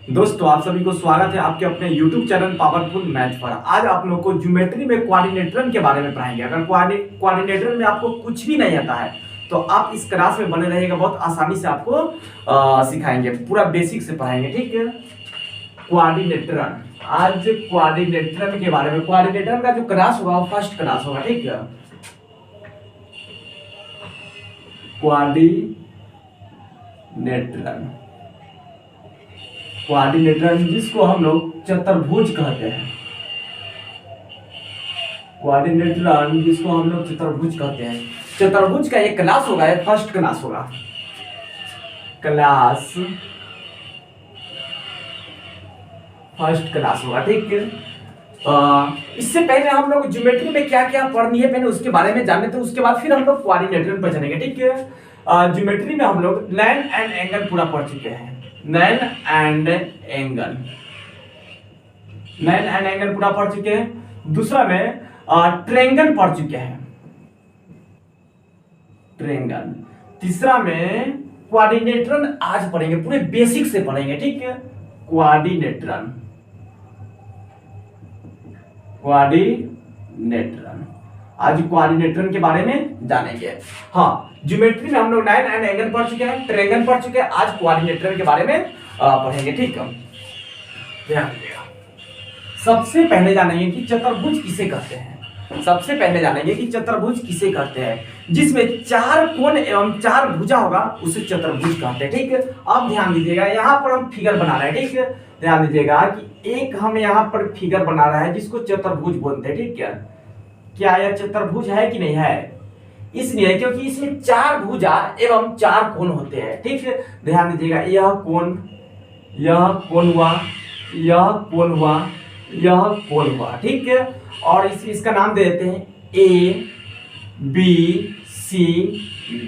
दोस्तों आप सभी को स्वागत है आपके अपने YouTube चैनल पावरफुल मैथ पर। आज आप लोग को ज्योमेट्री में कोऑर्डिनेटर के बारे में पढ़ाएंगे। अगर कोऑर्डिनेटर में आपको कुछ भी नहीं आता है तो आप इस क्लास में बने रहिएगा, बहुत आसानी से आपको सिखाएंगे, पूरा बेसिक से पढ़ाएंगे। ठीक है, कोऑर्डिनेटर। आज कोऑर्डिनेटर के बारे में, कोऑर्डिनेटर का जो क्लास होगा वो फर्स्ट क्लास होगा। ठीक है, कोऑर्डिनेटर जिसको हम लोग चतुर्भुज कहते हैं, कोऑर्डिनेटर जिसको हम लोग चतुर्भुज कहते हैं। चतुर्भुज का एक क्लास होगा, एक फर्स्ट क्लास होगा, फर्स्ट क्लास होगा। ठीक है, इससे पहले हम लोग ज्योमेट्री में क्या क्या पढ़नी है पहले उसके बारे में जानते थे, उसके बाद फिर हम लोग कोऑर्डिनेटर पर चलेंगे। ठीक है, ज्योमेट्री में हम लोग लाइन एंड एंगल पूरा पढ़ चुके हैं। लाइन एंड एंगल पूरा पढ़ चुके हैं। दूसरा में ट्रायंगल पढ़ चुके हैं, ट्रायंगल। तीसरा में कोऑर्डिनेटर आज पढ़ेंगे, पूरे बेसिक से पढ़ेंगे। ठीक है, कोऑर्डिनेटर आज कोऑर्डिनेटर के बारे में जानेंगे। हाँ, ज्योमेट्री में हम लोग लाइन एंड एंगल पढ़ चुके हैं, ट्रायंगल पढ़ चुके हैं, आज कोऑर्डिनेटर के बारे में पढ़ेंगे। ठीक है, ध्यान दीजिएगा। सबसे पहले जानेंगे कि चतुर्भुज किसे कहते हैं। सबसे पहले जानेंगे कि चतुर्भुज किसे कहते हैं, जिसमें चार कोण एवं चार भुजा होगा उसे चतुर्भुज कहते हैं। ठीक है, अब ध्यान दीजिएगा, यहाँ पर हम फिगर बना रहे हैं। ठीक है, ध्यान दीजिएगा कि एक हम यहाँ पर फिगर बना रहा है जिसको चतुर्भुज बोलते हैं। ठीक है, क्या यह चतुर्भुज है कि नहीं है? इसलिए क्योंकि इसमें चार भुजा एवं चार कोण होते हैं। ठीक है, ध्यान दीजिएगा, यह कोण हुआ, यह कोण हुआ, यह कोण हुआ। ठीक है, और इसका नाम दे देते हैं ए बी सी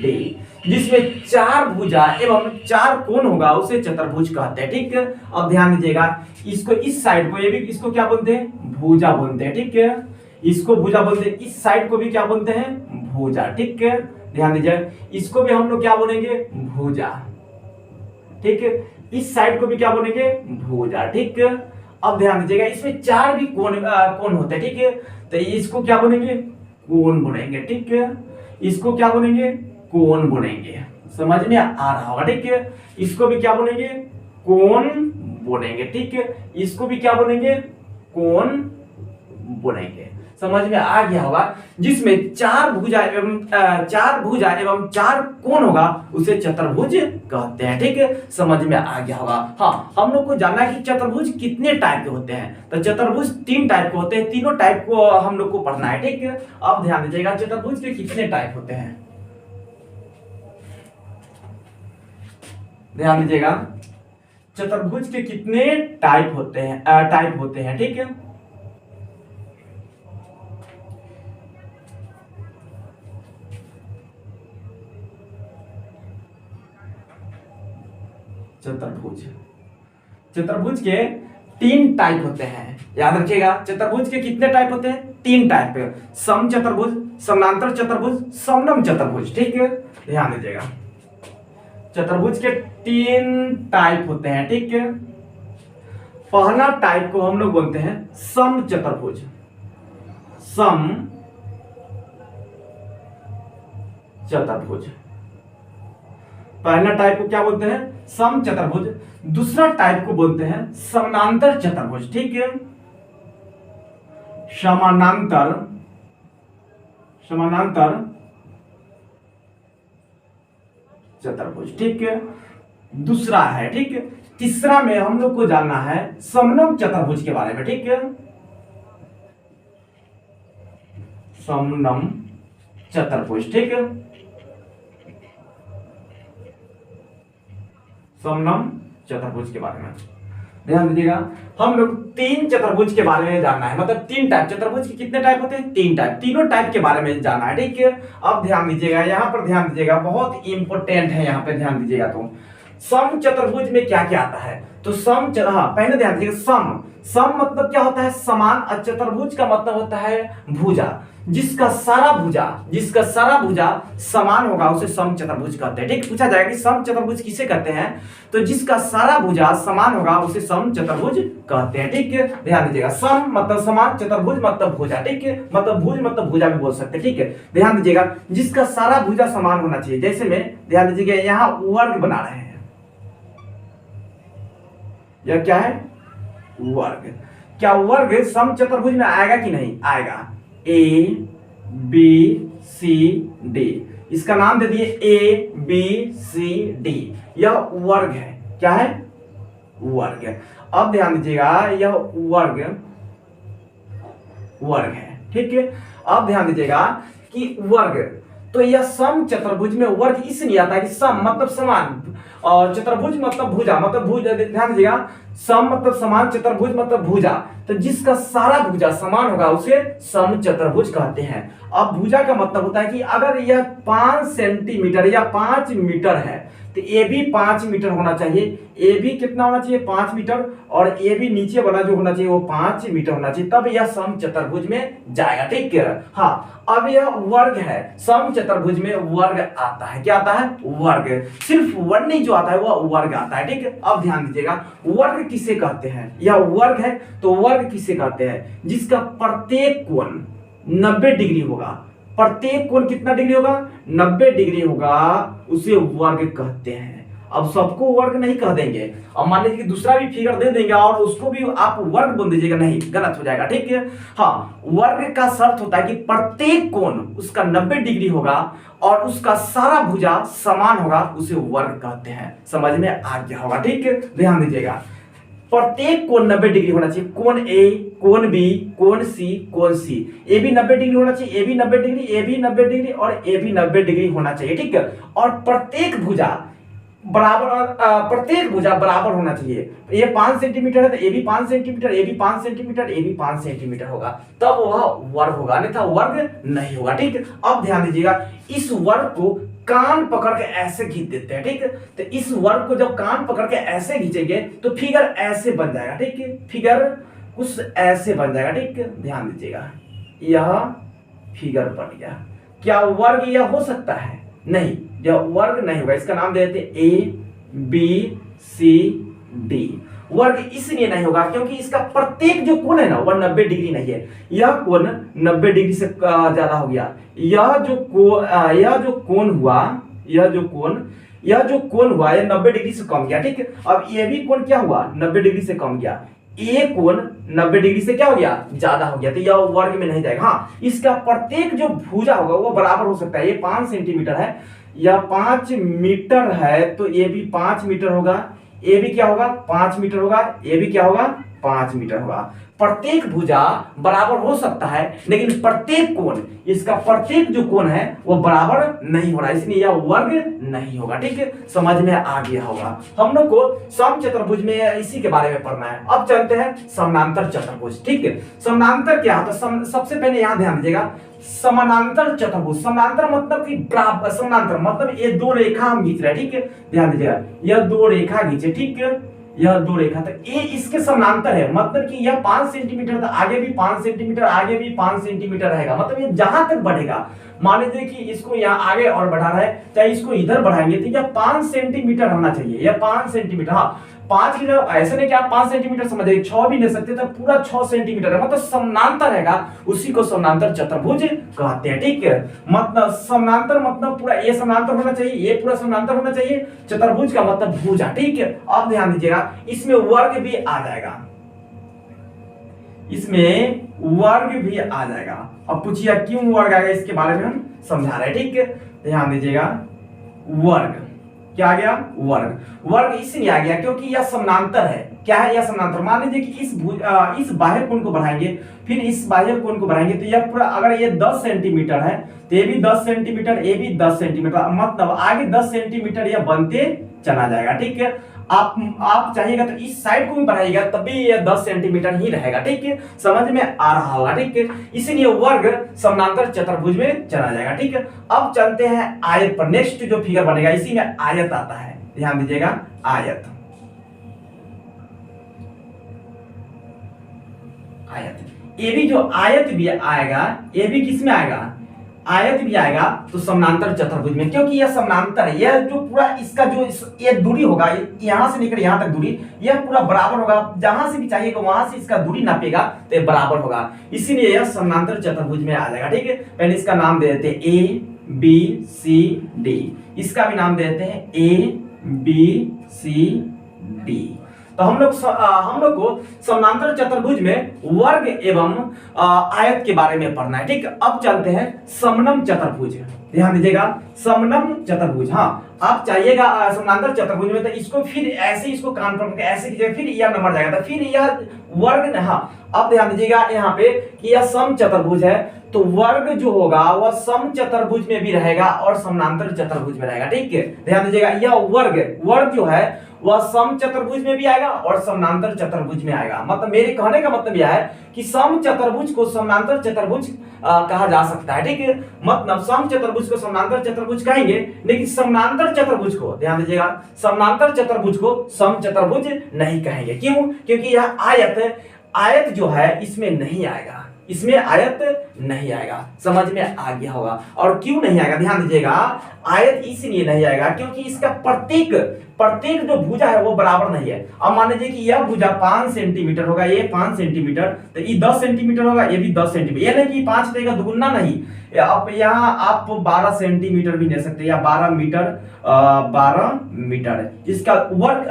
डी, जिसमें चार भुजा एवं चार कोण होगा उसे चतुर्भुज कहते हैं। ठीक है, अब ध्यान दीजिएगा, इसको इस साइड को, ये भी इसको क्या बोलते हैं? भुजा बोलते हैं। ठीक है, इसको भुजा बोलते हैं, इस साइड को भी क्या बोलते हैं? भुजा। ठीक है, ध्यान दीजिए, इसको भी हम लोग क्या बोलेंगे? भुजा। ठीक है, इस साइड को भी क्या बोलेंगे? भुजा। ठीक है, अब ध्यान दीजिएगा, इसमें चार भी कोण होते हैं। ठीक है, तो इसको क्या बोलेंगे? कोण बोलेंगे। ठीक है, इसको क्या बोलेंगे? कोण बोलेंगे। समझ में आ रहा होगा। ठीक है, इसको भी क्या बोलेंगे? कोण बोलेंगे। ठीक है, इसको भी क्या बोलेंगे? कोण बोलेंगे। समझ में आ गया होगा, जिसमें चार भुजा एवं चार कोण होगा उसे चतुर्भुज कहते हैं। ठीक है, समझ में आ गया होगा। हाँ, हम लोग को जानना है कि चतुर्भुज कितने टाइप के होते हैं। तो चतुर्भुज तीन टाइप के होते हैं, तीनों टाइप को हम लोग को पढ़ना है। ठीक है, अब ध्यान दीजिएगा, चतुर्भुज के कितने टाइप होते हैं। ध्यान दीजिएगा, चतुर्भुज के कितने टाइप होते हैं। ठीक है, चतुर्भुज के तीन टाइप होते हैं। याद रखिएगा, चतुर्भुज के कितने टाइप होते हैं? तीन टाइप। समचतुर्भुज, समानांतर चतुर्भुज, समनम चतुर्भुज। ठीक है, ध्यान दीजिएगा, चतुर्भुज के तीन टाइप होते हैं। ठीक है, पहला टाइप को हम लोग बोलते हैं समचतुर्भुज। समचतुर्भुज, पहला टाइप को क्या बोलते हैं? समचतुर्भुज। दूसरा टाइप को बोलते हैं समानांतर चतुर्भुज। ठीक है, समानांतर चतुर्भुज। ठीक है, दूसरा है। ठीक है, तीसरा में हम लोग को जानना है समनम चतुर्भुज के बारे में। ठीक है, समनम चतुर्भुज। ठीक है, समनम चतुर्भुज के बारे में ध्यान दीजिएगा। हम लोग तीन चतुर्भुज के बारे में जानना है, मतलब तीन टाइप। चतुर्भुज के कितने टाइप होते हैं? तीन टाइप, तीनों टाइप के बारे में जानना है। ठीक है, अब ध्यान दीजिएगा, यहाँ पर ध्यान दीजिएगा, बहुत इंपॉर्टेंट है, यहाँ पे ध्यान दीजिएगा। तो सम चतुर्भुज में क्या क्या आता है? तो हाँ पहले ध्यान दीजिए, सम मतलब क्या होता है? समान। और चतुर्भुज का मतलब होता है भुजा। जिसका सारा भुजा समान होगा उसे सम चतुर्भुज कहते हैं। ठीक, पूछा जाएगा कि सम चतुर्भुज किसे कहते हैं? तो जिसका सारा भुजा समान होगा उसे सम चतुर्भुज कहते हैं। ठीक है, ध्यान दीजिएगा, सम मतलब समान, चतुर्भुज मतलब भुजा। ठीक है, मतलब भुज मतलब भुजा भी बोल सकते हैं। ठीक है, ध्यान दीजिएगा, जिसका सारा भुजा समान होना चाहिए। जैसे में ध्यान दीजिएगा, यहाँ वर्ग बना रहे हैं, यह क्या है? वर्ग। क्या वर्ग सम चतुर्भुज में आएगा कि नहीं आएगा? ए बी सी डी, इसका नाम दे दिए ए बी सी डी, यह वर्ग है। क्या है? वर्ग है। अब ध्यान दीजिएगा, यह वर्ग है। ठीक है, अब ध्यान दीजिएगा कि वर्ग, तो यह सम चतुर्भुज में वर्ग इसलिए आता है कि सम मतलब समान और चतुर्भुज मतलब भुजा, मतलब भुजा। ध्यान दीजिएगा, सम मतलब समान, चतुर्भुज मतलब भुजा। तो जिसका सारा भुजा समान होगा उसे सम चतुर्भुज कहते हैं। अब भुजा का मतलब होता है कि अगर यह 5 सेंटीमीटर या 5 मीटर है तो ए भी 5 मीटर होना चाहिए। ए भी कितना होना चाहिए? 5 मीटर। और ए भी नीचे वाला जो होना चाहिए वो 5 मीटर होना चाहिए, तब यह सम चतुर्भुज में जाएगा। ठीक है, हाँ। अब यह वर्ग है, सम चतुर्भुज में वर्ग आता है। क्या आता है? वर्ग। सिर्फ वर्ग नहीं जो आता है वह वर्ग आता है। ठीक है, अब ध्यान दीजिएगा, वर्ग किसे कहते हैं? यह वर्ग है तो वर्ग किसे कहते हैं? जिसका प्रत्येक कोण 90 डिग्री होगा। प्रत्येक कोण कितना डिग्री होगा? 90 डिग्री होगा, उसे वर्ग कहते हैं। अब सबको वर्ग नहीं कह देंगे। अब मान लीजिए दूसरा भी फिगर दे देंगे और उसको भी आप वर्ग बोल दीजिएगा, नहीं, गलत हो जाएगा। ठीक है, हाँ। वर्ग का शर्त होता है कि प्रत्येक कोण उसका 90 डिग्री होगा और उसका सारा भुजा समान होगा, उसे वर्ग कहते हैं। समझ में आ गया होगा? ठीक है, ध्यान दीजिएगा, प्रत्येक कोण 90 डिग्री होना चाहिए। कोण ए, कोण बी, कोण सी, कोण सी। ए भी 90 डिग्री होना चाहिए, ए भी 90 डिग्री, ए भी 90 डिग्री और ए भी 90 डिग्री होना चाहिए। ठीक है, और प्रत्येक भुजा बराबर होना चाहिए। ये 5 सेंटीमीटर है तो ए भी 5 सेंटीमीटर, ए भी 5 सेंटीमीटर, ए भी 5 सेंटीमीटर होगा, तब वह वर्ग होगा, अन्यथा वर्ग नहीं होगा। ठीक है, अब ध्यान दीजिएगा, इस वर्ग को कान पकड़ के ऐसे खींच देते हैं। ठीक है, तो इस वर्ग को जब कान पकड़ के ऐसे खींचेंगे तो फिगर ऐसे बन जाएगा। ठीक है, फिगर कुछ ऐसे बन जाएगा। ठीक है, ध्यान दीजिएगा, यह फिगर बन गया। क्या वर्ग यह हो सकता है? नहीं, यह वर्ग नहीं होगा। इसका नाम दे देते ए बी सी डी। वर्ग इसलिए नहीं होगा क्योंकि इसका प्रत्येक जो कोण है ना वह 90 डिग्री नहीं है। यह कोण 90 डिग्री से ज्यादा हो गया। यह जो कोण हुआ यह 90 डिग्री से कम गया। ठीक है, अब ये भी कोण क्या हुआ? 90 डिग्री से कम गया। ये कोण 90 डिग्री से क्या हो गया? ज्यादा हो गया, तो यह वर्ग में नहीं जाएगा। हाँ, इसका प्रत्येक जो भुजा होगा वो बराबर हो सकता है। ये 5 सेंटीमीटर है, यह 5 मीटर है, तो ये भी 5 मीटर होगा। ये भी क्या होगा? 5 मीटर होगा। ये भी क्या होगा? 5 मीटर होगा। प्रत्येक भुजा बराबर हो सकता है, लेकिन प्रत्येक कोण, इसका प्रत्येक जो कोण है वो बराबर नहीं हो रहा, इसलिए यह वर्ग नहीं होगा। ठीक है, समझ में आ गया होगा। हम लोग को सम चतुर्भुज में इसी के बारे में पढ़ना है। अब चलते हैं समानांतर चतुर्भुज। ठीक है, समानांतर क्या होता है? सबसे पहले यहां ध्यान दीजिएगा, समानांतर चतुर्भुज। समानांतर मतलब कि बराबर, समानांतर मतलब ये दो रेखा हम खींच रहे हैं। ठीक है, ध्यान दीजिएगा, यह दो रेखा खींचे। ठीक है, यह दो रेखा तक ये इसके समानांतर है, मतलब कि यह 5 सेंटीमीटर था, आगे भी 5 सेंटीमीटर, आगे भी 5 सेंटीमीटर रहेगा। मतलब ये जहां तक बढ़ेगा, मान लीजिए कि इसको यहाँ आगे और बढ़ा रहा है, चाहे इसको इधर बढ़ाएंगे तो यह 5 सेंटीमीटर होना चाहिए। यह 5 सेंटीमीटर, हाँ 5 की ऐसे नहीं कि आप 5 सेंटीमीटर समझिए, 6 भी ले सकते तो पूरा 6 सेंटीमीटर है, मतलब समानांतर रहेगा, उसी को समानांतर चतुर्भुज कहते हैं। ठीक है, मतलब समानांतर मतलब पूरा ये समानांतर होना चाहिए, ये पूरा समानांतर होना चाहिए। चतुर्भुज का मतलब भुजा। ठीक है, अब ध्यान दीजिएगा, इसमें वर्ग भी आ जाएगा, इसमें वर्ग भी आ जाएगा। अब पूछिए क्यों वर्ग आएगा, इसके बारे में हम समझा रहे हैं। ठीक है, ध्यान दीजिएगा, वर्ग क्या आ गया? वर्ग इसलिए आ गया क्योंकि यह समानांतर है। क्या है यह? समानांतर। मान लीजिए कि इस बाह्य कोण को बढ़ाएंगे, फिर इस बाह्य कोण को बढ़ाएंगे, तो यह पूरा, अगर ये 10 सेंटीमीटर है तो ये भी 10 सेंटीमीटर, ये भी 10 सेंटीमीटर, मतलब आगे 10 सेंटीमीटर यह बनते चला जाएगा। ठीक है, आप चाहिएगा तो इस साइड को भी बढ़ाइएगा तब भी ये 10 सेंटीमीटर ही रहेगा। ठीक है, समझ में आ रहा होगा। ठीक है, इसीलिए वर्ग समानांतर चतुर्भुज में चला जाएगा। ठीक है, अब चलते हैं आयत पर। नेक्स्ट जो फिगर बनेगा इसी में आयत आता है। ध्यान दीजिएगा, आयत। आयत, ये भी जो आयत भी आएगा, ये भी किस में आएगा, आयत भी आएगा तो समानांतर चतुर्भुज में, क्योंकि यह समानांतर है। यह जो पूरा इसका जो ये दूरी होगा, यहां से लेकर यहां तक दूरी, यह पूरा बराबर होगा। जहां से भी चाहिएगा वहां से इसका दूरी नापेगा तो ये बराबर होगा, इसीलिए यह समानांतर चतुर्भुज में आ जाएगा। ठीक है, पहले इसका नाम दे देते हैं ए बी सी डी, इसका भी नाम दे देते हैं ए बी सी डी। तो हम लोग को समानांतर चतुर्भुज में वर्ग एवं आयत के बारे में पढ़ना है। ठीक, अब चलते हैं समनम चतुर्भुज। ध्यान दीजिएगा, समनम चतुर्भुज। हाँ, आप चाहिएगा समानांतर चतुर्भुज में तो इसको फिर ऐसे इसको कॉन्फर्म करके ऐसे कीजिएगा, फिर यह नंबर जाएगा तो फिर यह वर्ग। हाँ, अब ध्यान दीजिएगा यहाँ पे कि यह सम चतुर्भुज है तो वर्ग जो होगा वह सम चतुर्भुज में भी रहेगा और समानांतर चतुर्भुज में रहेगा। ठीक है, ध्यान दीजिएगा, यह वर्ग जो है वह सम चतुर्भुज में भी आएगा और समानांतर चतुर्भुज में आएगा। मतलब मेरे कहने का मतलब यह है कि सम चतुर्भुज को समानांतर चतुर्भुज कहा जा सकता है। ठीक है, मतलब सम चतुर्भुज को समानांतर चतुर्भुज कहेंगे, लेकिन समानांतर चतुर्भुज को, ध्यान दीजिएगा, समानांतर चतुर्भुज को सम चतुर्भुज नहीं कहेंगे। क्यों? क्योंकि यह आयत जो है इसमें नहीं आएगा, इसमें आयत नहीं आएगा। समझ में आ गया होगा। और क्यों नहीं आएगा, ध्यान दीजिएगा, आयत इसलिए नहीं आएगा क्योंकि इसका प्रत्येक जो भुजा है वो बराबर नहीं है। अब मान लीजिए कि यह भुजा 5 सेंटीमीटर होगा, ये 5 सेंटीमीटर, तो ये 10 सेंटीमीटर होगा, ये भी 10 सेंटीमीटर। ये नहीं कि 5 देगा, दुगुना नहीं। अब यहाँ आप 12 सेंटीमीटर भी ले सकते हैं या 12 मीटर। इसका वर्ग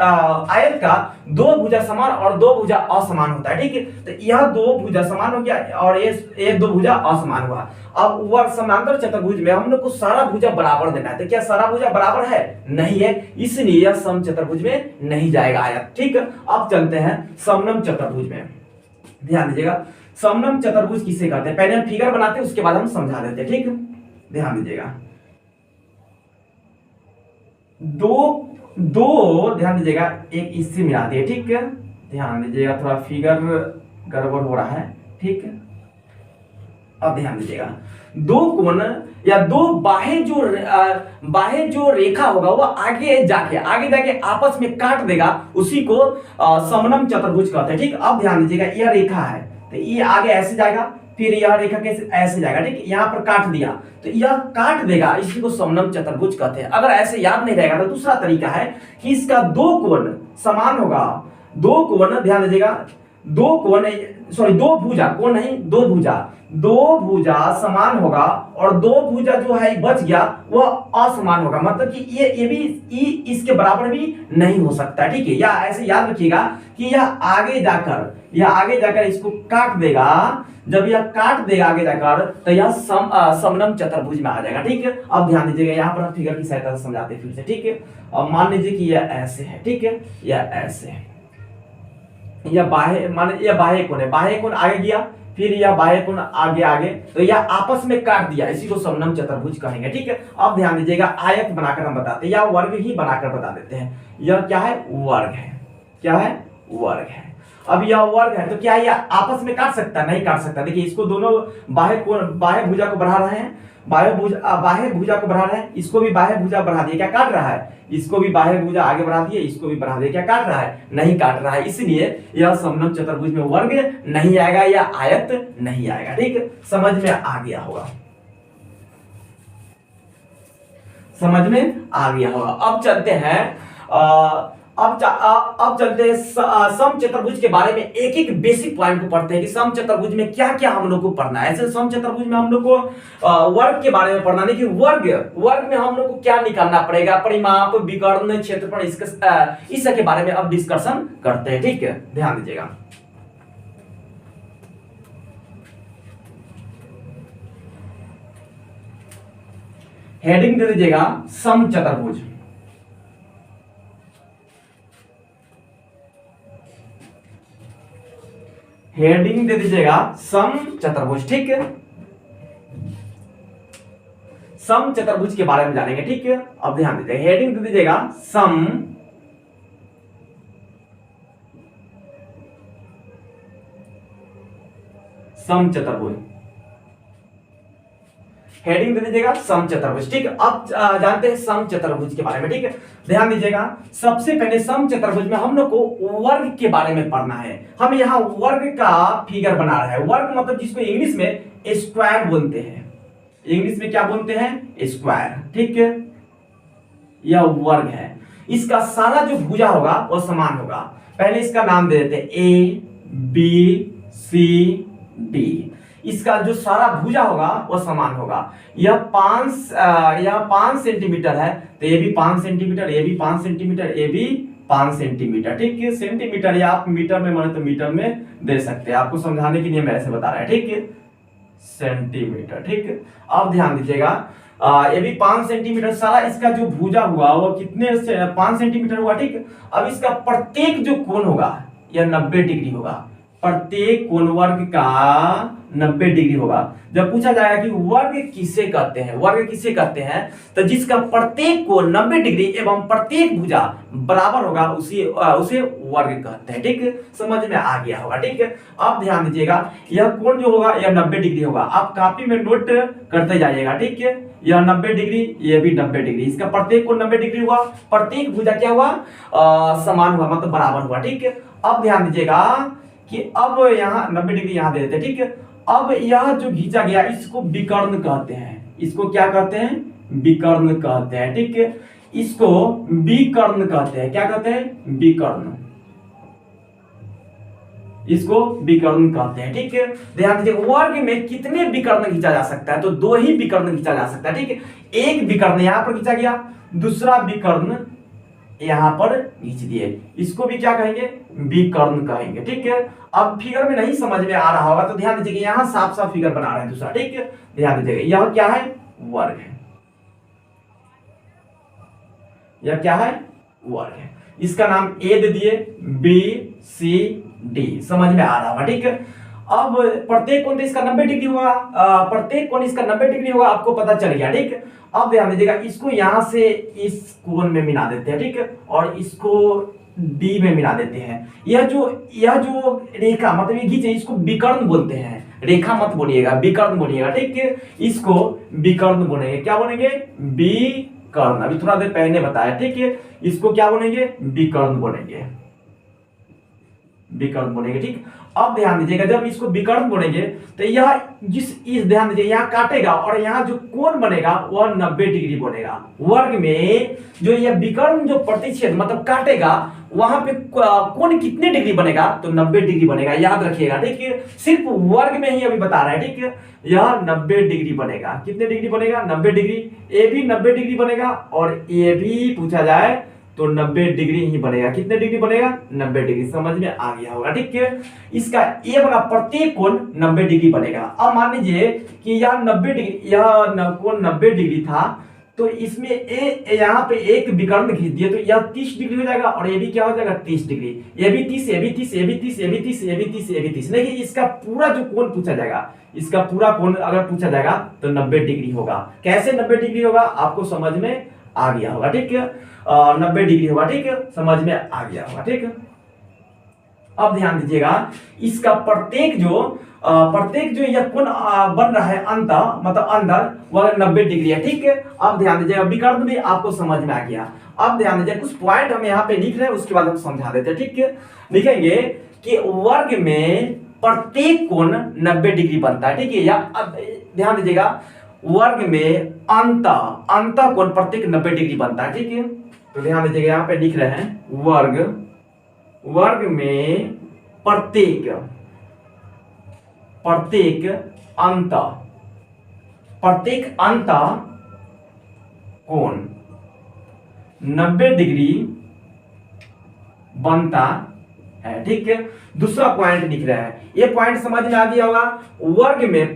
आयत का दो भुजा समान और दो भुजा असमान होता है। ठीक है, तो यह दो भुजा समान हो गया और ये दो भुजा असमान हुआ। अब वर्ग समानांतर चतुर्भुज में हम लोग को सारा भुजा बराबर देना है, तो क्या सारा भुजा बराबर है? नहीं है, इसलिए यह सम चतुर्भुज में नहीं जाएगा आयत। ठीक है, अब चलते हैं समनम चतुर्भुज में। ध्यान दीजिएगा, समनम चतुर्भुज किसे कहते हैं, पहले हम फिगर बनाते हैं उसके बाद हम समझा देते हैं। ठीक है, ध्यान दीजिएगा, दो ध्यान दीजिएगा, एक इससे मिला दिए। ठीक है, ध्यान दीजिएगा, थोड़ा फिगर गड़बड़ हो रहा है। ठीक है, अब ध्यान दीजिएगा, दो कोण या दो बाहें जो रेखा होगा वो आगे जाके आपस में काट देगा, उसी को समनम चतुर्भुज कहते हैं। ठीक, अब ध्यान दीजिएगा, यह रेखा है तो ये आगे ऐसे जाएगा, फिर यह रेखा कैसे ऐसे जाएगा। ठीक, यहाँ पर काट दिया तो यह काट देगा, इसी को समनम चतुर्भुज कहते हैं। अगर ऐसे याद नहीं रहेगा तो दूसरा तरीका है कि इसका दो कोण समान होगा, दो कोण, ध्यान दीजिएगा, दो भुजा समान होगा और दो भुजा जो है बच गया वह असमान होगा। मतलब कि ये भी इसके बराबर भी नहीं हो सकता। ठीक है, या ऐसे याद रखिएगा कि यह आगे जाकर इसको काट देगा। जब यह काट देगा आगे जाकर तो यह समनम चतुर्भुज में आ जाएगा। ठीक है, अब ध्यान दीजिएगा, यहाँ पर हम फिगर की सहायता से समझाते हैं फिर से। ठीक है, अब मान लीजिए कि यह ऐसे है। ठीक है, यह ऐसे है, यह बाह्य कोण है, बाह्य कोण आगे गया, फिर यह बाह्य कोण आगे, तो यह आपस में काट दिया, इसी को समनम चतुर्भुज कहेंगे। ठीक है, अब ध्यान दीजिएगा, आयत बनाकर हम बताते हैं या वर्ग ही बनाकर बता देते हैं। यह क्या है? वर्ग है। क्या है? वर्ग है। अब यह वर्ग है तो क्या यह आपस में काट सकता? नहीं काट सकता। देखिए, इसको दोनों बाह्य भुजा को बढ़ा रहे हैं, बाह्य भुजा को बढ़ा रहे हैं, इसको भी बाह्य भुजा बढ़ा दिए, क्या काट रहा है? इसको भी बाह्य भुजा आगे बढ़ा दिए, इसको भी बढ़ा दिए, क्या काट रहा है? नहीं काट रहा है, इसलिए यह समनम चतुर्भुज में वर्ग नहीं आएगा या आयत नहीं आएगा। ठीक, समझ में आ गया होगा, समझ में आ गया होगा। अब चलते हैं अब चलते हैं सम चतुर्भुज के बारे में एक एक बेसिक पॉइंट को पढ़ते हैं कि सम चतुर्भुज में क्या क्या हम लोग को पढ़ना है। ऐसे सम चतुर्भुज में हम लोग को वर्ग के बारे में पढ़ना नहीं कि वर्ग में हम लोग को क्या निकालना पड़ेगा, परिमाप, विकर्ण, क्षेत्रफल, इस के बारे में अब डिस्कशन करते हैं। ठीक है, ध्यान दीजिएगा, हेडिंग दे दीजिएगा सम चतुर्भुज। हेडिंग दे दीजिएगा सम चतुर्भुज। ठीक है, सम चतुर्भुज के बारे में जानेंगे। ठीक है, अब ध्यान दीजिएगा, हेडिंग दे दीजिएगा सम चतुर्भुज। हेडिंग दे दीजिएगा समचतुर्भुज। ठीक है, अब जानते हैं समचतुर्भुज के बारे में। ठीक है, ध्यान दीजिएगा, सबसे पहले समचतुर्भुज में हम लोग को वर्ग के बारे में पढ़ना है। हम यहाँ वर्ग का फिगर बना रहे हैं। वर्ग मतलब जिसको इंग्लिश में स्क्वायर बोलते हैं। इंग्लिश में क्या बोलते हैं? स्क्वायर। ठीक है, यह वर्ग है। इसका सारा जो भुजा होगा वो समान होगा। पहले इसका नाम दे देते हैं ए बी सी डी। इसका जो सारा भुजा होगा वो समान होगा। यह 5 सेंटीमीटर है, तो ये भी 5 सेंटीमीटर, ये भी 5 सेंटीमीटर, ये भी 5 सेंटीमीटर। ठीक है, सेंटीमीटर या आप मीटर में माने तो मीटर में दे सकते हैं। आपको समझाने के लिए मैं ऐसे बता रहा है। ठीक है, सेंटीमीटर। ठीक है, अब ध्यान दीजिएगा, ये भी 5 सेंटीमीटर। सारा इसका जो भुजा हुआ वो कितने से 5 सेंटीमीटर हुआ। ठीक है, अब इसका प्रत्येक जो कोण होगा यह 90 डिग्री होगा। प्रत्येक कोण वर्ग का 90 डिग्री होगा। जब पूछा जाएगा कि वर्ग किसे कहते हैं, वर्ग किसे कहते हैं, तो जिसका प्रत्येक कोण 90 डिग्री एवं प्रत्येक भुजा बराबर होगा उसे वर्ग कहते हैं। ठीक है, समझ में आ गया होगा। ठीक है, अब ध्यान दीजिएगा, यह कोण जो होगा यह 90 डिग्री होगा। आप कॉपी में नोट करते जाइएगा। ठीक है, यह 90 डिग्री, यह भी 90 डिग्री। इसका प्रत्येक कोण 90 डिग्री हुआ, प्रत्येक भुजा क्या हुआ? समान हुआ, मतलब बराबर हुआ। ठीक है, अब ध्यान दीजिएगा कि अब यहाँ 90 डिग्री यहाँ दे देते हैं। ठीक है, अब यह जो खींचा गया इसको विकर्ण कहते हैं। इसको क्या कहते हैं? विकर्ण कहते हैं। ठीक है, इसको विकर्ण कहते हैं। क्या कहते हैं? विकर्ण। इसको विकर्ण कहते हैं। ठीक है, ध्यान दीजिए, वर्ग में कितने विकर्ण खींचा जा सकता है? तो 2 ही विकर्ण खींचा जा सकता है। ठीक है, एक विकर्ण यहां पर खींचा गया, दूसरा विकर्ण यहां पर खींच दिए, इसको भी क्या कहेंगे? विकर्ण कहेंगे। ठीक है, अब फिगर में नहीं समझ में आ रहा होगा तो ध्यान दीजिए, यहां साफ साफ फिगर बना रहे हैं दूसरा। ठीक है, ध्यान दीजिएगा, यह क्या है? वर्ग है। यह क्या है? वर्ग है। इसका नाम ए दे दिए, बी सी डी। समझ में आ रहा होगा। ठीक है, अब प्रत्येक कोण इसका 90 डिग्री होगा, प्रत्येक कोण इसका 90 डिग्री होगा, आपको पता चल गया। ठीक है, अब ध्यान दीजिएगा, इसको यहां से इस कोण में मिला देते हैं। ठीक है, और इसको डी में मिला देते हैं। यह जो रेखा मतलब ये खींचे, इसको विकर्ण बोलते हैं। रेखा मत बोलिएगा, विकर्ण बोलिएगा। ठीक है, इसको विकर्ण बोलेंगे। क्या बोलेंगे? विकर्ण। अभी थोड़ा देर पहले बताया। ठीक है, इसको क्या बोलेंगे? विकर्ण बोलेंगे। विकर्ण बोलेंगे। ठीक, अब ध्यान दीजिएगा, जब इसको विकर्ण बोलेंगे तो यह ध्यान दीजिए, यहाँ काटेगा और यहाँ जो कोण बनेगा वह 90 डिग्री बनेगा। वर्ग में जो यह विकर्ण जो प्रतिच्छेद मतलब काटेगा, वहां पे कोण कितने डिग्री बनेगा? तो 90 डिग्री बनेगा। याद रखिएगा। ठीक है, सिर्फ वर्ग में ही अभी बता रहा है। ठीक है, यह 90 डिग्री बनेगा। कितने डिग्री बनेगा? 90 डिग्री। ए भी 90 डिग्री बनेगा और ये भी पूछा जाए तो 90 डिग्री ही बनेगा। कितने डिग्री बनेगा? 90 डिग्री। समझ में आ गया होगा। ठीक है, इसका ए वाला प्रत्येक कोण 90 डिग्री बनेगा। अब मान लीजिए कि यह 90 डिग्री, यह कोण 90 डिग्री था, तो इसमें ए यहाँ पे एक विकर्ण खींच दिए तो यह 30 डिग्री हो जाएगा और ये भी क्या हो जाएगा? 30 डिग्री। ये भी 30, ये भी 30, ये भी 30, ये भी 30, ये भी 30, ये भी 30। लेकिन इसका पूरा जो कोण पूछा जाएगा, इसका पूरा कोण अगर पूछा जाएगा तो 90 डिग्री होगा। कैसे 90 डिग्री होगा? आपको समझ में आ गया होगा। ठीक है, 90 डिग्री होगा। ठीक है, समझ में आ गया होगा। ठीक है, अब ध्यान दीजिएगा, इसका प्रत्येक जो यह कोण बन रहा है अंत मतलब अंदर, वह 90 डिग्री है। ठीक है, अब ध्यान दीजिएगा, विकर्ण भी आपको समझ में आ गया। अब ध्यान दीजिए, कुछ पॉइंट हम यहाँ पे लिख रहे हैं, उसके बाद हम समझा देते हैं। ठीक है, लिखेंगे कि वर्ग में प्रत्येक कोण 90 डिग्री बनता है। ठीक है, या अब ध्यान दीजिएगा, वर्ग में अंत कोण प्रत्येक 90 डिग्री बनता है। ठीक है, तो ध्यान दीजिएगा, यहाँ पे लिख रहे हैं वर्ग में प्रत्येक अंत कोण 90 डिग्री बनता है। ठीक है, दूसरा पॉइंट लिख रहे हैं, ये पॉइंट समझ में आ गया होगा। वर्ग में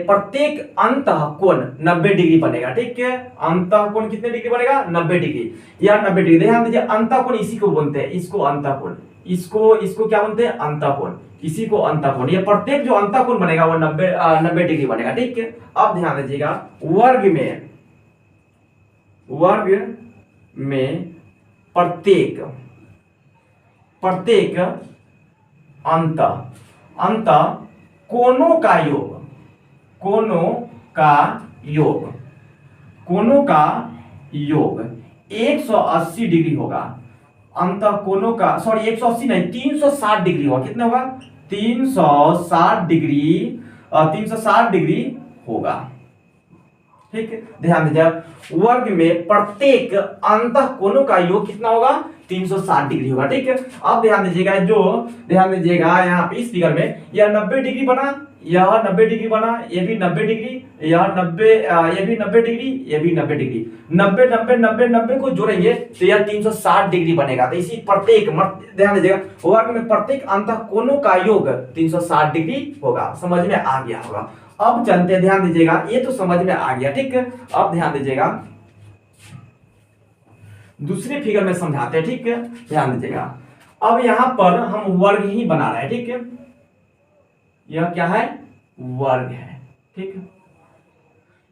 प्रत्येक अंत कोण 90 डिग्री बनेगा। ठीक है, अंत कोण कितने डिग्री बनेगा? 90 डिग्री। या 90 डिग्री। ध्यान दीजिए, अंत कोण इसी को बोलते हैं, इसको अंत कोण। इसको क्या बोलते हैं? अंत कोण। इसी को अंत कोण। ये प्रत्येक जो अंत कोण बनेगा वो 90 डिग्री बनेगा। ठीक है, अब ध्यान दीजिएगा, वर्ग में प्रत्येक अंत कोणों का योग कोनों का योग, कोनों का योग 180 डिग्री होगा। अंतः कोनों का, सॉरी 180 नहीं, 360 डिग्री होगा। कितना होगा? 360 डिग्री, 360 डिग्री होगा। ठीक है, ध्यान दीजिए, वर्ग में प्रत्येक अंतः कोनों का योग कितना होगा? 360 डिग्री होगा। ठीक है, अब ध्यान दीजिएगा, ध्यान दीजिएगा यहाँ पे इस फिगर में यह 90 डिग्री बना, यह 90 डिग्री बना, ये भी 90 डिग्री, यह 90, ये भी 90 डिग्री, ये भी 90 डिग्री, 90 90 90 90 को जोड़ेंगे तो यह 360 डिग्री बनेगा। तो इसी प्रत्येक, ध्यान दीजिएगा, वर्ग में प्रत्येक अंतः कोनों का योग 360 डिग्री होगा। समझ में आ गया होगा। अब चलते, ध्यान दीजिएगा, ये तो समझ में आ गया। ठीक है, अब ध्यान दीजिएगा, दूसरे फिगर में समझाते हैं। ठीक है, ध्यान दीजिएगा, अब यहां पर हम वर्ग ही बना रहे हैं। ठीक है, यह क्या है? वर्ग है। ठीक है,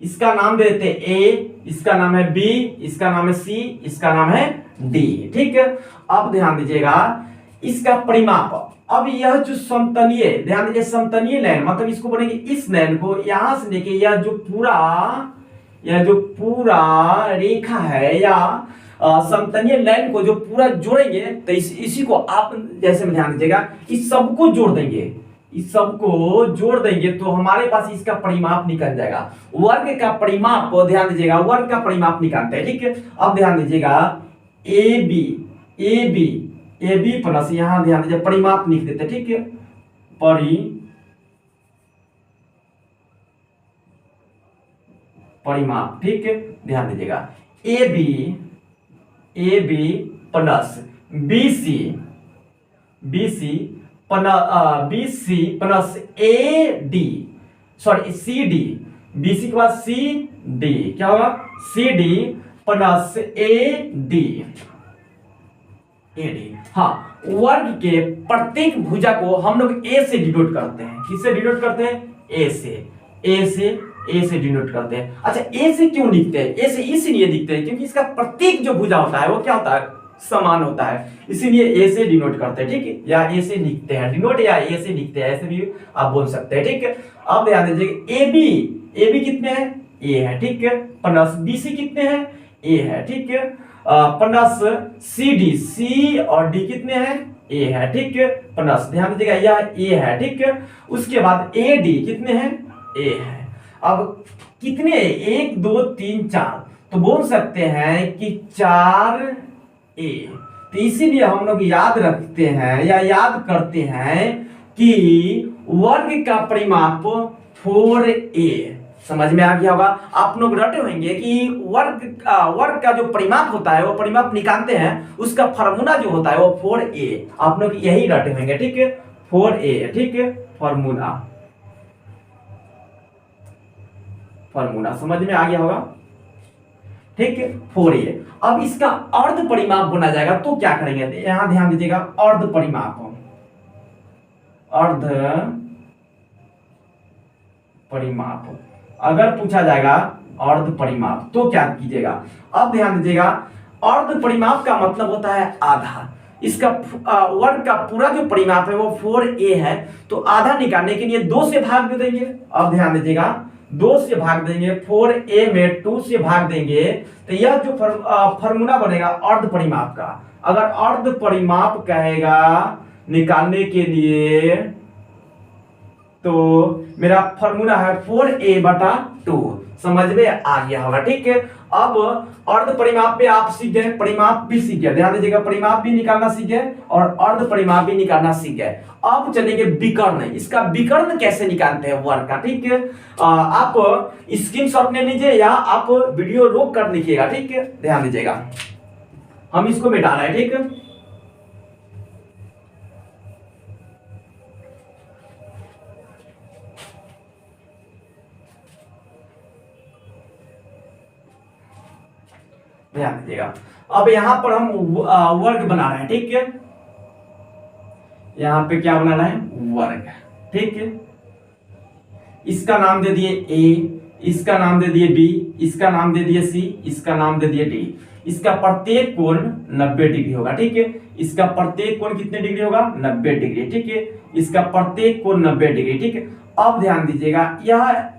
इसका नाम दे देते हैं ए, इसका नाम है बी, इसका नाम है सी, इसका नाम है डी। ठीक है, अब ध्यान दीजिएगा, इसका परिमाप, अब यह जो समतलीय, ध्यान दीजिए, समतलीय लाइन मतलब इसको बोलेंगे, इस लाइन को यहां से लेके यह जो पूरा रेखा है या समतलीय लाइन को जो पूरा जोड़ेंगे तो इसी को आप जैसे में ध्यान दीजिएगा, इस सबको जोड़ देंगे, इस सबको जोड़ देंगे तो हमारे पास इसका परिमाप निकल जाएगा। वर्ग का परिमाप, ध्यान दीजिएगा, वर्ग का परिमाप निकालते हैं। ठीक है, अब ध्यान दीजिएगा, ए बी प्लस, यहां ध्यान दीजिए, परिमाप लिख देते। ठीक है, परिमाप। ठीक है, ध्यान दीजिएगा, A B plus B C plus A D, sorry C D, B C के बाद सी डी, क्या होगा? C D plus A D. हाँ, वर्ग के प्रत्येक भुजा को हम लोग ए से डिनोट करते हैं। किससे डिनोट करते हैं? ए से डिनोट करते हैं। अच्छा, ए से क्यों लिखते हैं? ए से इसलिए लिखते हैं क्योंकि इसका प्रत्येक जो भुजा होता है वो क्या होता है? समान होता है, इसीलिए ए से डिनोट करते हैं। ठीक है, या ए से लिखते हैं डिनोट, या ए से लिखते हैं, ऐसे भी आप बोल सकते हैं। ठीक है, अब ध्यान दीजिए, ए बी कितने हैं? ए है। ठीक है, प्लस बी सी कितने हैं? ए है। ठीक है, प्लस सी डी, सी और डी कितने हैं? ए है। ठीक है, प्लस, ध्यान दीजिएगा, यह ए है। ठीक है, उसके बाद ए डी कितने हैं? ए है। अब कितने? 1 2 3 4, तो बोल सकते हैं कि 4 ए। तो इसीलिए हम लोग याद रखते हैं या याद करते हैं कि वर्ग का परिमाप 4a। समझ में आ गया होगा। आप लोग रटे होंगे कि वर्ग का जो परिमाप होता है वो परिमाप निकालते हैं, उसका फार्मूला जो होता है वो 4a। आप लोग यही रटे होंगे। ठीक है, 4a। ठीक है, फार्मूला समझ में आ गया होगा। ठीक है, 4a। अब इसका अर्ध परिमाप बना जाएगा तो क्या करेंगे? यहां ध्यान दीजिएगा, अर्ध परिमाप, अगर पूछा जाएगा अर्ध परिमाप तो क्या कीजिएगा? अब ध्यान दीजिएगा, अर्ध परिमाप का मतलब होता है आधा। इसका वर्ग का पूरा जो परिमाप है वो 4a है, तो आधा निकालने के लिए 2 से भाग दे देंगे। अब ध्यान दीजिएगा, 2 से भाग देंगे, 4a में 2 से भाग देंगे तो यह जो फार्मूला बनेगा अर्ध परिमाप का। अगर अर्ध परिमाप कहेगा निकालने के लिए तो मेरा फार्मूला है 4a/2। समझ में आ गया होगा। ठीक है, अब अर्ध परिमाप पे आप सीख गए, परिमाप भी सीख गए। ध्यान दीजिएगा, परिमाप भी निकालना सीख गए और अर्ध परिमाप भी निकालना सीख गए। अब चलेंगे विकर्ण। इसका विकर्ण कैसे निकालते हैं वर्ग का? ठीक है, आप स्क्रीनशॉट ले लीजिए या आप वीडियो रोक कर लिखिएगा। ठीक है, ध्यान दीजिएगा, हम इसको मिटा रहे हैं। ठीक है, ध्यान दीजिएगा, अब यहां पर हम वर्ग बना रहे हैं। ठीक है, यहां पे क्या बनाना है? वर्ग। ठीक है, इसका नाम दे दिए ए, इसका नाम दे दिए बी, इसका नाम दे दिए सी, इसका नाम दे दिए डी। इसका प्रत्येक कोण 90 डिग्री होगा। ठीक है, इसका प्रत्येक कोण कितने डिग्री होगा? 90 डिग्री। ठीक है, इसका प्रत्येक कोण 90 डिग्री। ठीक है, अब ध्यान दीजिएगा, यह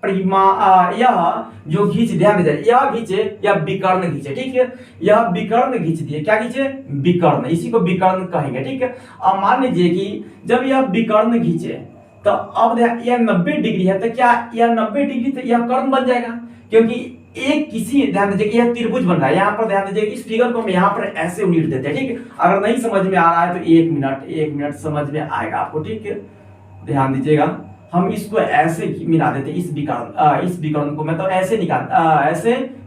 यह जो घींच, ध्यान दीजिए, यह घींचे या विकर्ण घींचे, ठीक है, यह विकर्ण घींच दिए, क्या घींचे, विकर्ण, इसी को विकर्ण कहेंगे, ठीक है। अब मान लीजिए कि जब यह विकर्ण घींचे तो अब यह 90 डिग्री है, तो क्या यह 90 डिग्री तो यह कर्ण बन जाएगा, क्योंकि एक किसी, ध्यान दीजिए कि यह त्रिभुज बन रहा है, यहाँ पर ध्यान दीजिए इस फिगर को हम यहाँ पर ऐसे उलीट देते हैं, ठीक है। अगर नहीं समझ में आ रहा है तो एक मिनट समझ में आएगा आपको, ठीक है, ध्यान दीजिएगा। हम इसको ऐसे मिला देते हैं, इस विकर्ण को मतलब ऐसे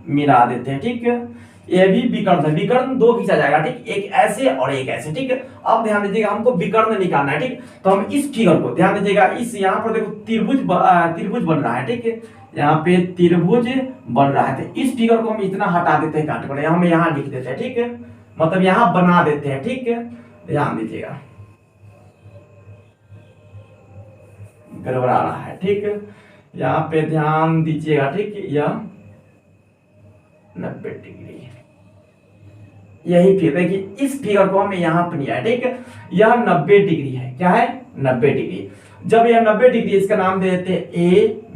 मिला देते हैं, ठीक है। ये भी विकर्ण है, विकर्ण दो खींचा जाएगा, ठीक, एक ऐसे और एक ऐसे, ठीक है। अब ध्यान दीजिएगा हमको विकर्ण निकालना है, ठीक। तो हम इस फिगर को ध्यान दीजिएगा, इस यहाँ पर देखो त्रिभुज बन रहा है, ठीक है, यहाँ पे त्रिभुज बन रहा है, तो इस फिगर को हम इतना हटा देते हैं, काट कर हम यहाँ लिख देते हैं, ठीक है, मतलब यहाँ बना देते हैं, ठीक है। ध्यान दीजिएगा, गड़बड़ा रहा है, ठीक है, यहाँ पे ध्यान दीजिएगा, ठीक है, यह 90 डिग्री, यही फिर देखिए इस फिगर को हमें यहाँ पर लिया है, ठीक है, यह 90 डिग्री है, क्या है, 90 डिग्री। जब यह 90 डिग्री, इसका नाम दे देते हैं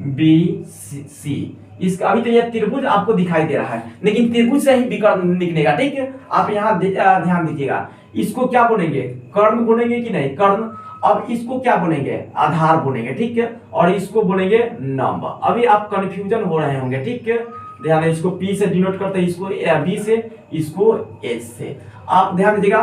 ABC, इसका अभी तो यह त्रिभुज आपको दिखाई दे रहा है, लेकिन त्रिभुज से ही विकर्ण निकलेगा, ठीक है। आप यहाँ ध्यान दीजिएगा, इसको क्या बोलेंगे, कर्ण बोलेंगे कि नहीं, कर्ण। अब इसको क्या बोलेंगे, आधार बोलेंगे, ठीक है, और इसको बोलेंगे लंब। अभी आप कंफ्यूजन हो रहे होंगे, ठीक है, ध्यान, इसको P से डिनोट करते हैं, इसको B से, इसको H से। आप ध्यान दीजिएगा,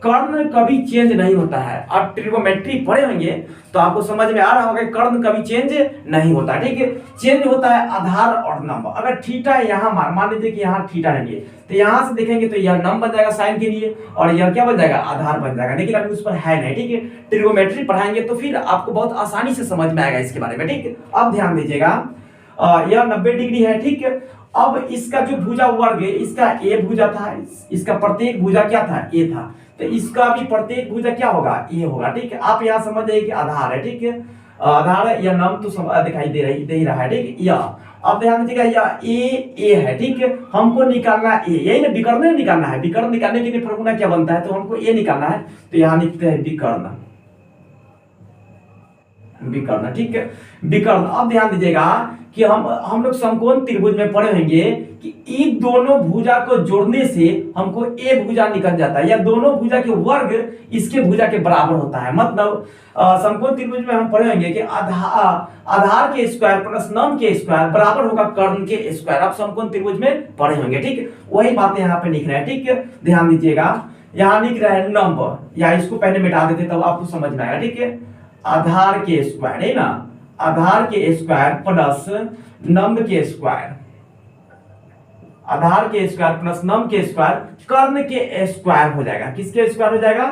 कर्ण कभी चेंज नहीं होता है। आप ट्रिगोमेट्री पढ़े होंगे तो आपको समझ में आ रहा होगा कि कर्ण कभी चेंज नहीं होता, ठीक है। चेंज होता है आधार और लंब। अगर थीटा यहाँ मान लीजिए कि यहाँ थीटा नहीं है, तो यहाँ से देखेंगे तो यह लंब बन जाएगा साइन के लिए, और यह क्या बन जाएगा, आधार बन जाएगा, लेकिन अभी उस पर है नहीं, ठीक है। ट्रिगोमेट्री पढ़ाएंगे तो फिर आपको बहुत आसानी से समझ में आएगा इसके बारे में, ठीक है। अब ध्यान दीजिएगा, यह 90 डिग्री है, ठीक है। अब इसका जो भुजा वर्ग है, इसका ए भुजा था, इसका प्रत्येक भुजा क्या था, ए था, तो इसका भी प्रत्येक भुजा क्या होगा, ए होगा, ठीक है। आप यहाँ समझ जाइए कि आधार है, ठीक है, आधार है, यह नाम तो दिखाई दे ही रहा है, ठीक है। यह अब ध्यान दीजिएगा, यह ए है, ठीक है, हमको निकालना ए, यही ना विकर्ण निकालना है। विकर्ण निकालने के लिए फॉर्मूला क्या बनता है, तो हमको ए निकालना है, तो यहाँ लिखते हैं विकर्ण, ठीक है, विकर्ण। अब ध्यान दीजिएगा कि हम लोग समकोण त्रिभुज में पढ़े होंगे कि इन दोनों भुजा को जोड़ने से हमको ए भुजा निकल जाता है, या दोनों भुजा के वर्ग इसके भुजा के बराबर होता है। मतलब समकोण त्रिभुज में हम पढ़े होंगे कि आधार के स्क्वायर प्लस लंब के स्क्वायर बराबर होगा कर्ण के स्क्वायर। आप समकोण त्रिभुज में पढ़े होंगे, ठीक है, वही बातें यहाँ पे लिख रहे हैं, ठीक है। ध्यान दीजिएगा, यहाँ लिख रहे हैं लंब, या इसको पहले मिटा देते तब आपको समझ में आएगा, ठीक है। आधार के स्क्वायर है ना, आधार के स्क्वायर प्लस लंब के स्क्वायर, आधार के स्क्वायर प्लस लंब के स्क्वायर कर्ण के स्क्वायर हो जाएगा। किसके स्क्वायर हो जाएगा,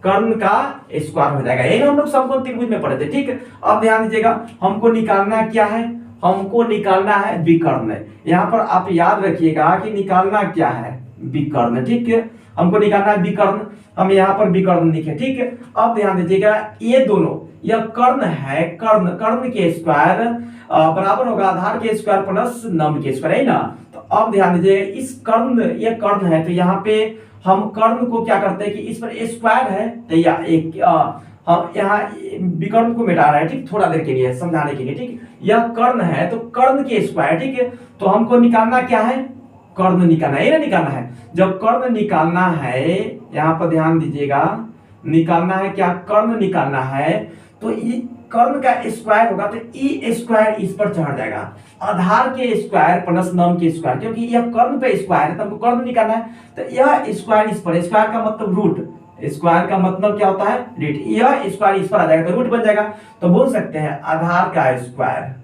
कर्ण का स्क्वायर हो जाएगा। यही हम लोग समकोण त्रिभुज में पढ़े थे, ठीक है। अब ध्यान दीजिएगा, हमको निकालना क्या है, हमको निकालना है विकर्ण। यहाँ पर आप याद रखिएगा कि निकालना क्या है, विकर्ण, ठीक है। हमको निकालना है विकर्ण, हम यहाँ पर विकर्ण लिखे, ठीक है। अब ध्यान दीजिएगा, ये दोनों, यह कर्ण है, कर्ण के स्क्वायर बराबर होगा आधार के स्क्वायर प्लस लंब के स्क्वायर, है ना। तो अब ध्यान दीजिएगा, इस कर्ण, ये कर्ण है, तो यहाँ पे हम कर्ण को क्या करते हैं कि इस पर स्क्वायर है, तो या एक हम यहाँ विकर्ण को मिटा रहे हैं, ठीक, थोड़ा देर के लिए समझाने के लिए, ठीक। यह कर्ण है तो कर्ण के स्क्वायर, ठीक है। तो हमको निकालना क्या है, कर्ण निकालना है, ये ना निकालना है। जब कर्ण निकालना है, यहाँ पर ध्यान दीजिएगा, निकालना है क्या, कर्ण निकालना है, तो कर्ण का स्क्वायर होगा तो ई स्क्वायर इस पर चढ़ जाएगा, आधार के स्क्वायर प्लस लंब के स्क्वायर, क्योंकि यह कर्ण पे स्क्वायर है तो हमको कर्ण निकालना है, तो यह स्क्वायर इस पर, स्क्वायर का मतलब रूट, स्क्वायर का मतलब क्या होता है, रूट, यह स्क्वायर इस पर आ जाएगा तो रूट बन जाएगा। तो बोल सकते हैं आधार का स्क्वायर,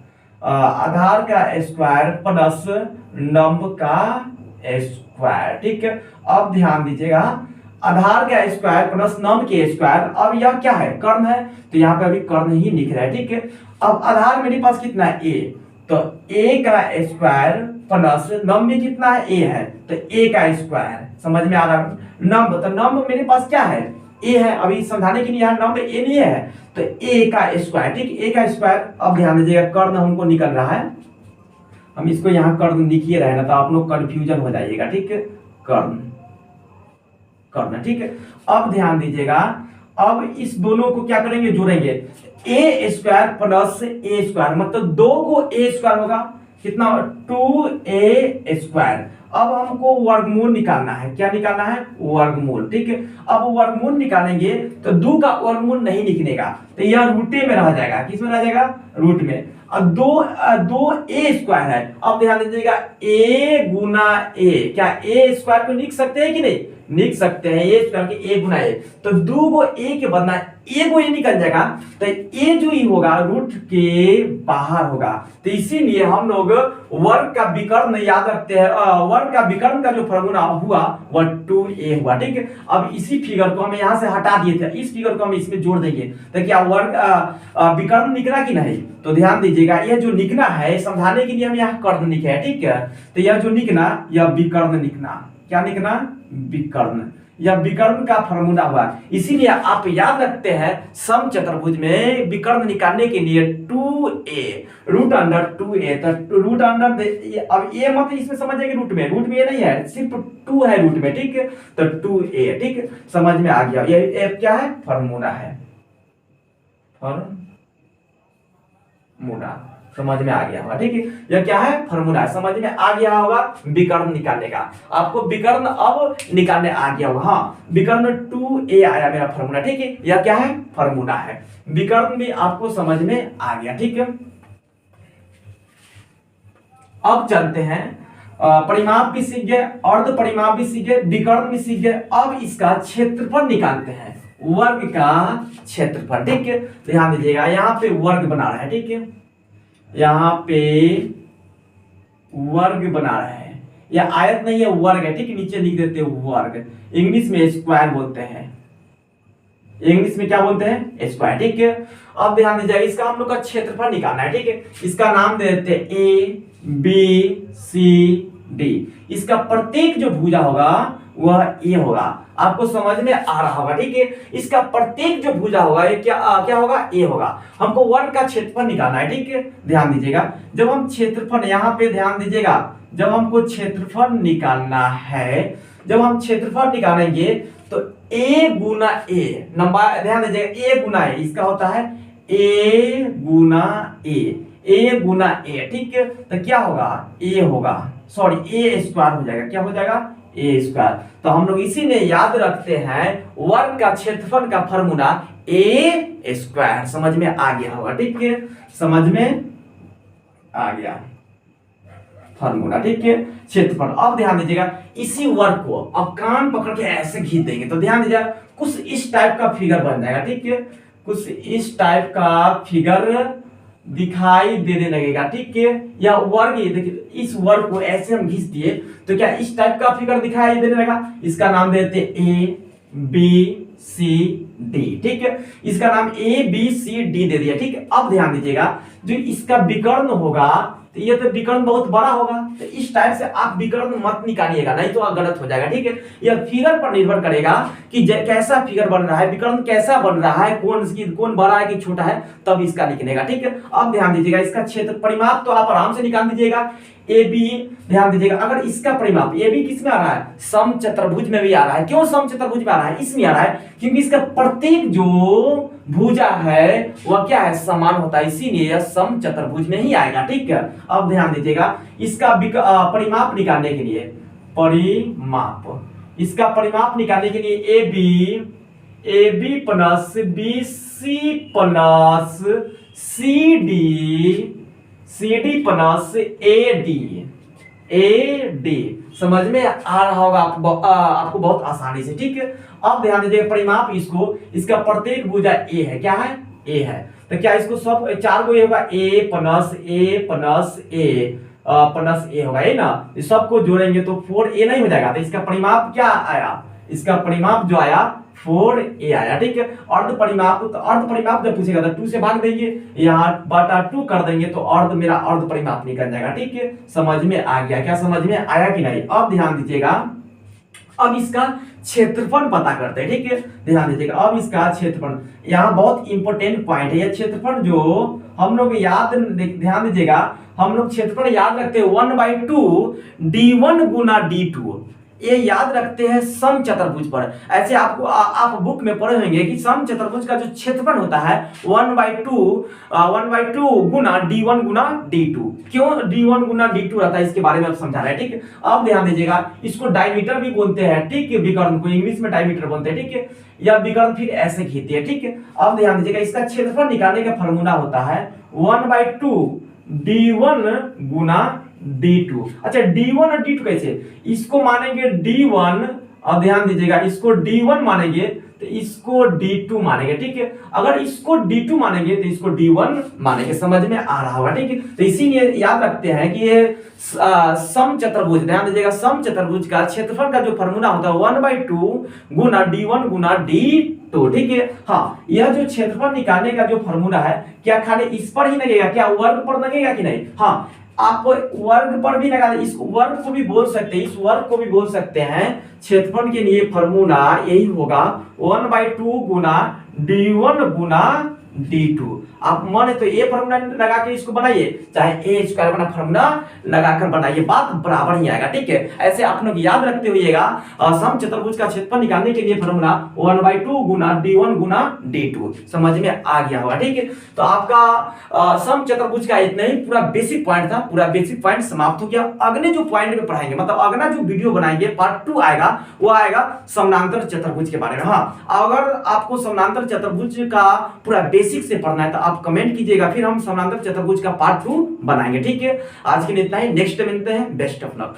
आधार का स्क्वायर प्लस लंब का स्क्वायर, ठीक है। अब ध्यान दीजिएगा, आधार का स्क्वायर प्लस लंब के स्क्वायर, अब यह क्या है, कर्ण है, तो यहाँ पे अभी कर्ण ही लिख रहा है, ठीक है। अब आधार मेरे पास कितना है, ए, तो ए का स्क्वायर प्लस लंब में कितना है, ए है, तो ए का स्क्वायर, समझ में आ रहा है। लंब, तो लंब मेरे पास क्या है, ए है, अभी समझाने के लिए यहाँ लंब ए नहीं है, तो ए का स्क्वायर, ठीक, ए का स्क्वायर। अब ध्यान दीजिएगा, कर्ण हमको निकल रहा है, हम इसको यहाँ कर्ण लिखिए रहे ना, तो आप लोग कंफ्यूजन हो जाइएगा, ठीक है, कर्ण, ठीक है। अब ध्यान दीजिएगा, अब इस दोनों को क्या करेंगे, जोड़ेंगे। ए स्क्वायर प्लस ए स्क्वायर मतलब 2 को ए स्क्वायर होगा कितना, 2a स्क्वायर। अब हमको वर्गमूल निकालना है, क्या निकालना है, वर्गमूल। ठीक है, अब वर्गमूल निकालेंगे तो 2 का वर्गमूल नहीं निकलेगा, तो यह रूटे में रह जाएगा। किस में रह जाएगा, रूट में। अब 2 ए स्क्वायर है। अब ध्यान दीजिएगा, ए गुना ए, क्या ए स्क्वायर को लिख सकते हैं कि नहीं, लिख सकते हैं। ए स्क्वायर के ए गुना ए, तो 2 को ए के बदला ए को ये निकल जाएगा, तो ए जो ही होगा रूट के बाहर होगा। तो इसीलिए हम लोग वर्ग का विकर्ण याद रखते हैं। वर्ग का विकर्ण का जो फॉर्मूला हुआ वह 2a हुआ। ठीक है, अब इसी फिगर को हम यहां से हटा दिए थे, इस फिगर को हम इसमें जोड़ देंगे, तो क्या वर्ग विकर्ण निकला कि नहीं। तो ध्यान दीजिएगा, यह जो लिखना है समझाने के लिए हम यहाँ कर्ण लिखे हैं। ठीक है, तो यह जो लिखना, यह विकर्ण लिखना, क्या लिखना, विकर्ण। यह विकर्ण का फॉर्मूला हुआ। इसीलिए आप याद रखते हैं समचतुर्भुज में विकर्ण निकालने के लिए 2a रूट अंडर 2a, तो रूट अंडर, अब a मत इसमें समझिए कि रूट में a नहीं है, सिर्फ 2 है रूट में। ठीक है, तो 2a। ठीक है, समझ में आ गया। ये क्या है, फॉर्मूला है, फॉर्मूला समझ में आ गया होगा। ठीक है, यह क्या है, फॉर्मूला है, समझ में आ गया होगा। विकर्ण निकालने का आपको विकर्ण अब निकालने आ गया होगा। हाँ, विकर्ण 2a आया मेरा फॉर्मूला। ठीक है, यह क्या है, फॉर्मूला है। विकर्ण भी आपको समझ में आ गया। ठीक है, अब चलते हैं, परिमाप भी सीख गए, अर्ध परिमाप भी सीख गए, विकर्ण भी सीख गए। अब इसका क्षेत्रफल निकालते हैं, वर्ग का क्षेत्रफल। ठीक है, ध्यान दीजिएगा, यहाँ पे वर्ग बना रहा है। ठीक है, यहाँ पे वर्ग बना रहे हैं, यह आयत नहीं है, वर्ग है। ठीक है, नीचे लिख देते हैं वर्ग, इंग्लिश में स्क्वायर बोलते हैं, इंग्लिश में क्या बोलते हैं, स्क्वायर। ठीक है, अब ध्यान दीजिएगा, इसका हम लोग का क्षेत्रफल निकालना है। ठीक है, इसका नाम दे देते हैं ए बी सी डी। इसका प्रत्येक जो भुजा होगा वह ए होगा, आपको समझ में आ रहा होगा। ठीक है, इसका प्रत्येक जो भुजा होगा ये क्या होगा, ए होगा। हमको वर्ग का क्षेत्रफल निकालना है। ठीक है, ध्यान दीजिएगा, जब हम क्षेत्रफल, यहाँ पे ध्यान दीजिएगा, जब हमको क्षेत्रफल निकालना है, जब हम क्षेत्रफल निकालेंगे तो ए गुना ए, नंबर ध्यान दीजिएगा, ए गुना ए, इसका होता है ए गुना ए गुना ए। ठीक है, तो क्या होगा, ए होगा, सॉरी ए स्क्वायर हो जाएगा, क्या हो जाएगा, ए स्क्वायर। तो हम लोग इसीलिए याद रखते हैं वर्ग का क्षेत्रफल का फॉर्मूला ए स्क्वायर। समझ में आ गया होगा। ठीक है, समझ में आ गया फॉर्मूला। ठीक है, क्षेत्रफल। अब ध्यान दीजिएगा, इसी वर्ग को अब कान पकड़ के ऐसे खींच देंगे, तो ध्यान दीजिएगा कुछ इस टाइप का फिगर बन जाएगा। ठीक है, कुछ इस टाइप का फिगर दिखाई देने लगेगा। ठीक है, या वर्ग, ये देखिए, इस वर्ग को ऐसे हम घिस दिए तो क्या इस टाइप का फिगर दिखाई देने लगा। इसका नाम देते ए बी सी डी। ठीक है, इसका नाम ए बी सी डी दे दिया। ठीक है, अब ध्यान दीजिएगा, जो इसका विकर्ण होगा तो ये तो विकर्ण बहुत बड़ा होगा, तो इस टाइप से आप विकर्ण मत निकालिएगा, नहीं तो गलत हो जाएगा। ठीक है, यह फिगर पर निर्भर करेगा कि कैसा फिगर बन रहा है, विकर्ण कैसा बन रहा है, कौन बड़ा है कि छोटा है, तब इसका निकलेगा। ठीक है, अब ध्यान दीजिएगा, इसका क्षेत्र परिमाप तो आप आराम से निकाल दीजिएगा। ए बी, ध्यान दीजिएगा, अगर इसका परिमाप ए बी किस में आ रहा है, समचतुर्भुज में भी आ रहा है। क्यों समचतुर्भुज में आ रहा है, इसमें आ रहा है क्योंकि इसका प्रत्येक जो भुजा है वह क्या है, समान होता है, इसीलिए यह समचतुर्भुज में ही आएगा। ठीक है, अब ध्यान दीजिएगा, इसका परिमाप निकालने के लिए, इसका परिमाप निकालने के लिए A B plus B C plus C D plus A D. समझ में आ रहा होगा आपको बहुत आसानी से। ठीक है, अब ध्यान दीजिएगा, परिमाप इसका प्रत्येक भुजा ए है, क्या है, ए है, तो क्या इसको सब 4 को ये होगा, ए प्लस ए होगा, ये ना, इस सबको जोड़ेंगे तो 4a नहीं हो जाएगा, तो इसका परिमाप क्या आया, इसका परिमाप जो आया 4a आया। ठीक है, अर्ध परिमाप जब पूछेगा तो 2 से भाग देंगे, यहाँ बटा 2 कर देंगे तो मेरा अर्ध परिमाप निकल जाएगा। ठीक है, समझ में आ गया, क्या समझ में आया कि नहीं। अब ध्यान दीजिएगा, अब इसका क्षेत्रफल पता करते हैं। ठीक है, ध्यान दीजिएगा, अब इसका क्षेत्रफल, यहाँ बहुत इंपॉर्टेंट पॉइंट है, यह क्षेत्रफल जो हम लोग ध्यान दीजिएगा, हम लोग क्षेत्रफल याद रखते हैं 1/2 d1 गुना d2। ये याद रखते हैं सम चतुर्भुज पर। ऐसे आपको आप बुक में पढ़े होंगे कि सम चतुर्भुज का जो क्षेत्रफल होता है 1/2 गुना d1 गुना d2। क्यों d1 गुना d2 रहता है इसके बारे में अब समझा रहे हैं, ठीक है। अब ध्यान दीजिएगा, इसको डायमीटर भी बोलते हैं, ठीक है, विकर्ण को इंग्लिश में डायमीटर बोलते हैं, ठीक है, या विकर्ण फिर ऐसे खींचते हैं, ठीक है। अब ध्यान दीजिएगा, इसका क्षेत्रफल निकालने का फॉर्मूला होता है 1/2 d1 गुना d2। अच्छा, d1 और d2 कैसे, इसको मानेंगे d1, अब ध्यान दीजिएगा, इसको d1 मानेंगे तो इसको d2 मानेंगे, ठीक है। अगर इसको d2 मानेंगे तो इसको d1 मानेंगे। समझ में आ रहा होगा, ठीक है। तो इसीलिए याद रखते हैं कि ये सम चतुर्भुज, ध्यान दीजिएगा, सम चतुर्भुज का क्षेत्रफल का जो फॉर्मूला होता है 1/2 गुना d1 गुना d2, ठीक है। हाँ, यह जो क्षेत्रफल निकालने का जो फॉर्मूला है, क्या खाली इस पर ही लगेगा, क्या वर्ग पर लगेगा कि नहीं? हाँ, आप वर्ग पर भी लगा, इस वर्ग को भी बोल सकते हैं, इस वर्ग को भी बोल सकते हैं। क्षेत्रफल के लिए फॉर्मूला यही होगा 1/2 गुना d1 गुना d2। आप माने तो ए फॉर्मूला लगा के इसको बनाइए, चाहे ए स्क्वायर बना फॉर्मूला लगाकर बनाइए, बात बराबर ही आएगा, ठीक है। ऐसे आप लोग याद रखते हुइएगा, सम चतुर्भुज का क्षेत्रफल निकालने के लिए फॉर्मूला 1/2 गुना d1 गुना d2। समझ में आ गया होगा, ठीक है। तो आपका सम चतुर्भुज का इतना ही पूरा बेसिक पॉइंट था, पूरा बेसिक पॉइंट समाप्त हो गया। अगले जो पॉइंट में पढ़ाएंगे, मतलब अगला जो वीडियो बनाएंगे पार्ट 2 आएगा, वो आएगा समानांतर चतुर्भुज के बारे में। हाँ, अगर आपको समानांतर चतुर्भुज का पूरा बेसिक से पढ़ना है तो आप कमेंट कीजिएगा, फिर हम समानांतर चतुर्भुज का पार्ट 2 बनाएंगे, ठीक है। आज के लिए इतना ही, नेक्स्ट मिलते हैं, बेस्ट ऑफ लक।